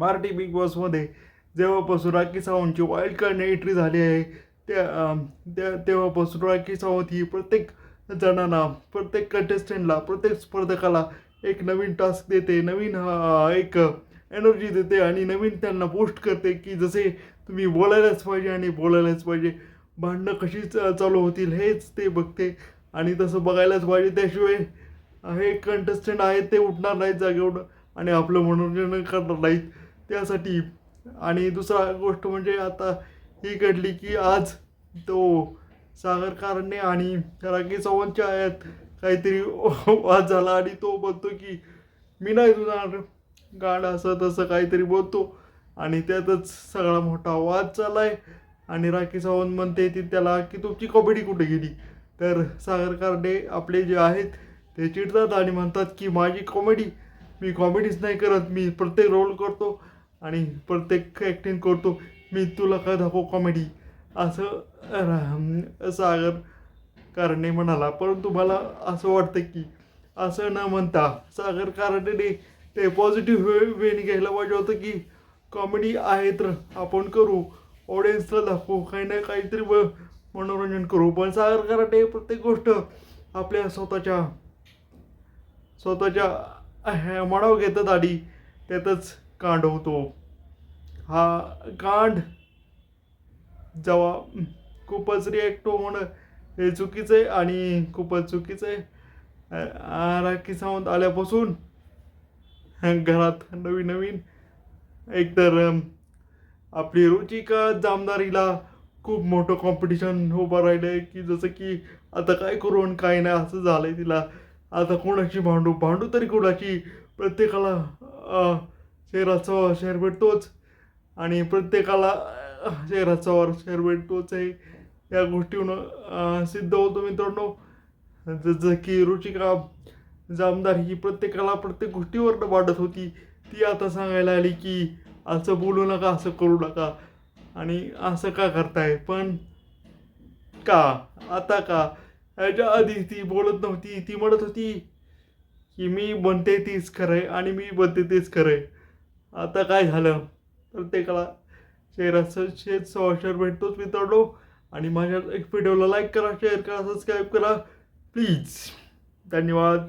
Marathi big बॉसमध्ये जेव्हापासून rakhi सावंतची wild card entry झाली आहे तेव्हापासून राखी सावंत ही प्रत्येक जणांना, प्रत्येक कंटेस्टंटला, प्रत्येक स्पर्धकाला एक नवीन टास्क देते, नवीन एक एनर्जी देते आणि नवीन त्यांना पोस्ट करते की जसे तुम्ही बोलायलाच पाहिजे आणि बोलायलाच पाहिजे. भांडणं कशी चालू होतील हेच ते बघते आणि तसं बघायलाच पाहिजे. त्याशिवाय हे कंटेस्टंट आहेत ते उठणार नाहीत जागेवरून आणि आपलं मनोरंजन करणार नाहीत त्यासाठी. आणि दुसरा गोष्ट म्हणजे आता ही घडली की आज तो सागर कारंडे आणि राखी चव्हाणच्या आयात काहीतरी वाद झाला आणि तो बोलतो की मी नाही तुझा गाणं असं तसं काहीतरी बोलतो आणि त्यातच सगळा मोठा वाद चालला आहे. आणि राखी सावंत म्हणते ती त्याला की तुमची कॉमेडी कुठे गेली. तर सागर कारंडे आपले जे आहेत ते चिडतात आणि म्हणतात की माझी कॉमेडी, मी कॉमेडीच नाही करत, मी प्रत्येक रोल करतो आणि प्रत्येक ॲक्टिंग करतो, मी तुला काय दाखवू कॉमेडी असं सागर कारंडे म्हणाला. परंतु मला असं वाटतं की असं न म्हणता सागर कारंडेने ते पॉझिटिव्ह वेने घ्यायला पाहिजे होतं की कॉमेडी आहे तर आपण करू, ऑडियन्सला दाखवू, काही ना काहीतरी मनोरंजन करू. पण सागर कारंडे प्रत्येक गोष्ट आपल्या स्वतःच्या मनावर घेतात आणि त्यातच कांड होतो. हा कांड जेव्हा खूपच रिॲक्ट होणं हे चुकीचं आहे आणि खूपच चुकीचं आहे. राखी सावंत आल्यापासून घरात नवीन नवीन एकतर आपली रुचिका जामदारीला खूप मोठं कॉम्पिटिशन उभं राहिलं आहे की जसं की आता काय करू आणि काय नाही असं झालं आहे तिला. आता कोणाशी भांडू तरी कोणाची, प्रत्येकाला शेराचा शेअर भेटतोच आणि प्रत्येकाला शेराचा शेअर भेटतोच आहे. या गोष्टीवरून सिद्ध होतो मित्रांनो. जसं की रुचिका जामदार ही प्रत्येकाला प्रत्येक गोष्टीवर भांडत होती, ती आता सांगायला आली की असं बोलू नका, असं करू नका आणि असं का करताय. पण का आता का, ह्याच्या आधी ती बोलत नव्हती, ती म्हणत होती की मी बनते तीच खरं आहे आणि मी बनते तेच खरं आहे. आता काय झालं, प्रत्येकाला शेअराचं शेअर भेटतोच मित्रांनो. आणि माझ्या व्हिडिओला लाईक करा, शेअर करा, सबस्क्राईब करा प्लीज. धन्यवाद.